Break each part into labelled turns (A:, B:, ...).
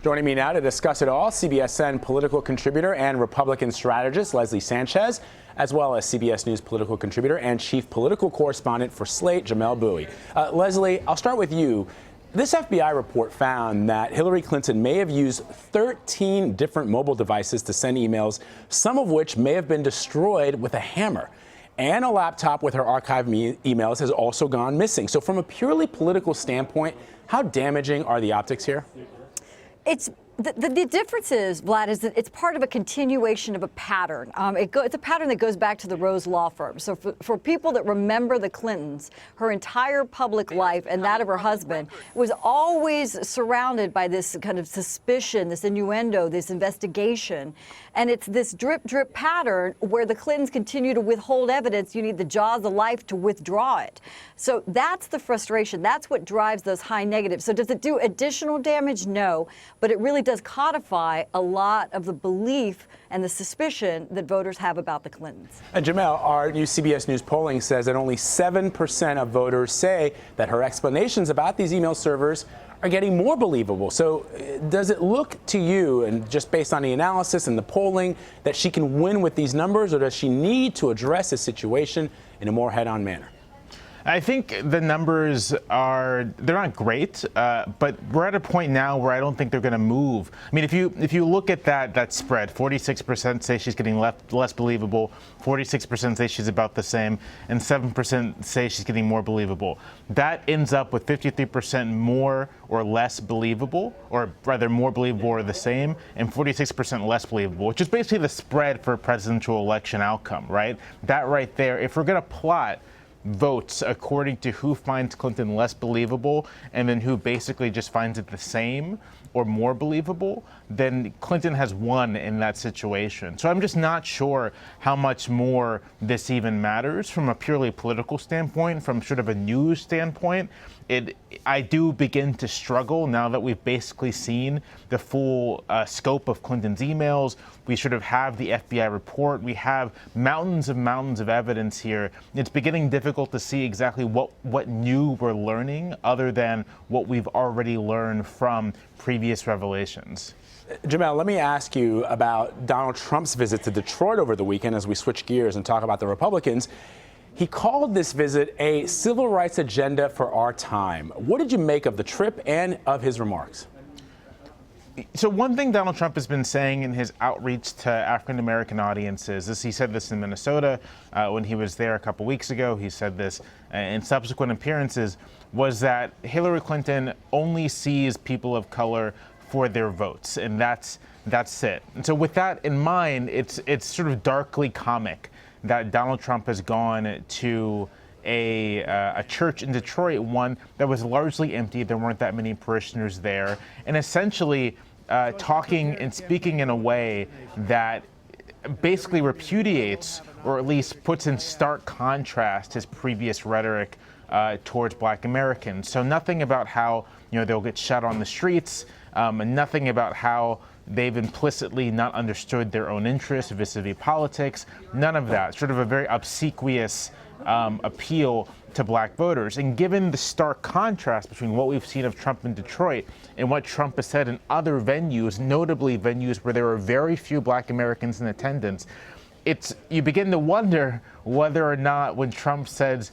A: Joining me now to discuss it all, CBSN political contributor and Republican strategist Leslie Sanchez, as well as CBS News political contributor and chief political correspondent for Slate, Jamelle Bouie. Leslie, I'll start with you. This FBI report found that Hillary Clinton may have used 13 different mobile devices to send emails, some of which may have been destroyed with a hammer. And a laptop with her archived emails has also gone missing. So from a purely political standpoint, how damaging are the optics here?
B: It's the difference is, Vlad, is that it's part of a continuation of a pattern. It's a pattern that goes back to the Rose law firm. So for people that remember the Clintons, her entire public life and that of her husband was always surrounded by this kind of suspicion, this innuendo, this investigation. And it's this drip, drip pattern where the Clintons continue to withhold evidence. You need the jaws of life to withdraw it. So that's the frustration. That's what drives those high negatives. So does it do additional damage? No. But it really does codify a lot of the belief and the suspicion that voters have about the Clintons.
A: And Jamelle, our new CBS News polling says that only 7% of voters say that her explanations about these email servers are getting more believable. So does it look to you, and just based on the analysis and the polling, that she can win with these numbers, or does she need to address the situation in a more head-on manner?
C: I think the numbers they're not great, but we're at a point now where I don't think they're going to move. I mean, if you look at that spread, 46% say she's getting less believable, 46% say she's about the same, and 7% say she's getting more believable. That ends up with 53% more or less believable, or rather more believable or the same, and 46% less believable, which is basically the spread for a presidential election outcome, right? That right there, if we're going to plot votes according to who finds Clinton less believable and then who basically just finds it the same or more believable, then Clinton has won in that situation. So I'm just not sure how much more this even matters from a purely political standpoint, from sort of a news standpoint. I do begin to struggle now that we've basically seen the full scope of Clinton's emails. We sort of have the FBI report. We have mountains of evidence here. It's beginning difficult to see exactly what new we're learning other than what we've already learned from previous revelations.
A: Jamelle, let me ask you about Donald Trump's visit to Detroit over the weekend as we switch gears and talk about the Republicans. He called this visit a civil rights agenda for our time. What did you make of the trip and of his remarks?
C: So one thing Donald Trump has been saying in his outreach to African-American audiences, he said this in Minnesota when he was there a couple weeks ago, he said this in subsequent appearances, was that Hillary Clinton only sees people of color for their votes, and that's it. And so with that in mind, it's sort of darkly comic that Donald Trump has gone to a church in Detroit, one that was largely empty. There weren't that many parishioners there, and essentially talking and speaking in a way that basically repudiates, or at least puts in stark contrast, his previous rhetoric towards Black Americans. So nothing about how they'll get shot on the streets, and nothing about how they've implicitly not understood their own interests vis-a-vis politics. None of that. Sort of a very obsequious appeal to Black voters. And given the stark contrast between what we've seen of Trump in Detroit and what Trump has said in other venues, notably venues where there are very few Black Americans in attendance, you begin to wonder whether or not when Trump says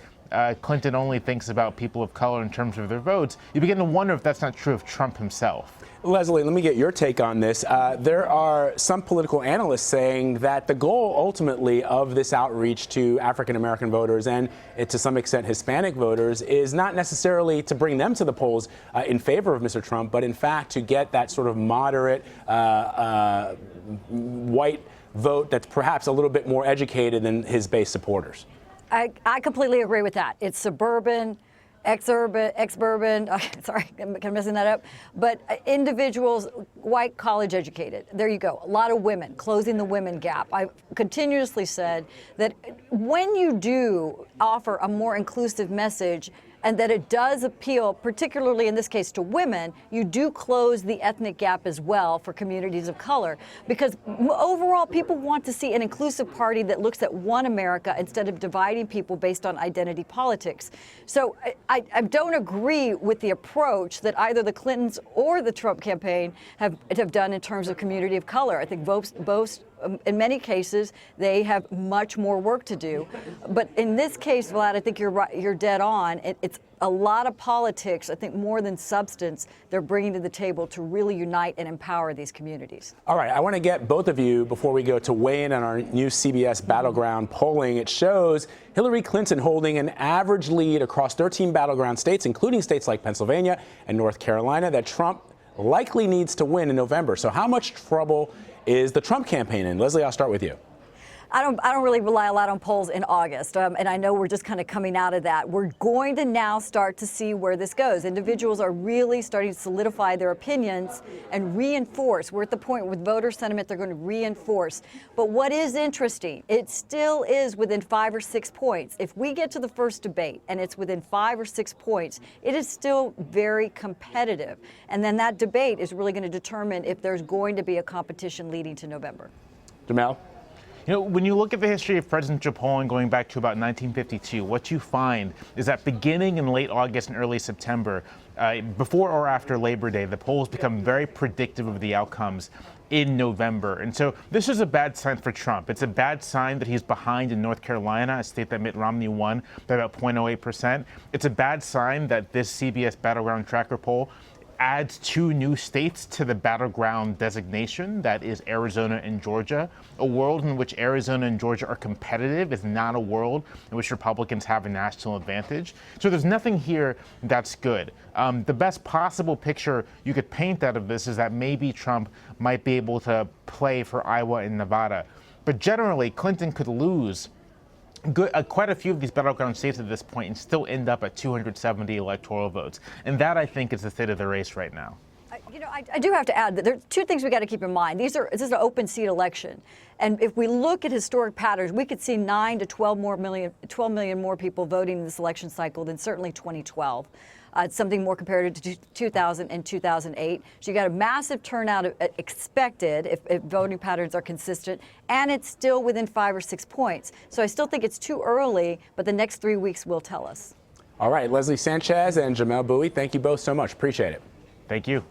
C: Clinton only thinks about people of color in terms of their votes, you begin to wonder if that's not true of Trump himself.
A: Leslie, let me get your take on this. There are some political analysts saying that the goal ultimately of this outreach to African-American voters and to some extent Hispanic voters is not necessarily to bring them to the polls in favor of Mr. Trump, but in fact to get that sort of moderate white vote that's perhaps a little bit more educated than his base supporters.
B: I completely agree with that. It's suburban, ex-urban, sorry, I'm messing that up, but individuals, white, college educated. There you go. A lot of women, closing the women gap. I've continuously said that when you do offer a more inclusive message, and that it does appeal, particularly in this case to women. You do close the ethnic gap as well for communities of color, because overall people want to see an inclusive party that looks at one America instead of dividing people based on identity politics. So I don't agree with the approach that either the Clintons or the Trump campaign have done in terms of community of color. I think both in many cases, they have much more work to do. But in this case, Vlad, I think you're right, you're dead on. It's a lot of politics, I think more than substance, they're bringing to the table to really unite and empower these communities.
A: All right, I want to get both of you, before we go, to weigh in on our new CBS Battleground polling. It shows Hillary Clinton holding an average lead across 13 battleground states, including states like Pennsylvania and North Carolina, that Trump likely needs to win in November. So how much trouble is the Trump campaign in? Leslie, I'll start with you.
B: I don't really rely a lot on polls in August, and I know we're just kind of coming out of that. We're going to now start to see where this goes. Individuals are really starting to solidify their opinions and reinforce. We're at the point with voter sentiment they're going to reinforce. But what is interesting, it still is within 5 or 6 points. If we get to the first debate and it's within 5 or 6 points, it is still very competitive. And then that debate is really going to determine if there's going to be a competition leading to November.
A: Jamel?
C: You know, when you look at the history of presidential polling going back to about 1952, what you find is that beginning in late August and early September, before or after Labor Day, the polls become very predictive of the outcomes in November. And so this is a bad sign for Trump. It's a bad sign that he's behind in North Carolina, a state that Mitt Romney won by about 0.08%. It's a bad sign that this CBS Battleground Tracker poll adds 2 new states to the battleground designation, that is Arizona and Georgia. A world in which Arizona and Georgia are competitive is not a world in which Republicans have a national advantage. So there's nothing here that's good. The best possible picture you could paint out of this is that maybe Trump might be able to play for Iowa and Nevada. But generally, Clinton could lose quite a few of these battleground states at this point and still end up at 270 electoral votes. And that, I think, is the state of the race right now.
B: I do have to add that there are 2 things we got to keep in mind. This is an open seat election. And if we look at historic patterns, we could see 9 to 12 million more people voting in this election cycle than certainly 2012. It's something more comparative to 2000 and 2008. So you got a massive turnout expected if voting patterns are consistent, and it's still within 5 or 6 points. So I still think it's too early, but the next 3 weeks will tell us.
A: All right, Leslie Sanchez and Jamel Bowie, thank you both so much. Appreciate it.
C: Thank you.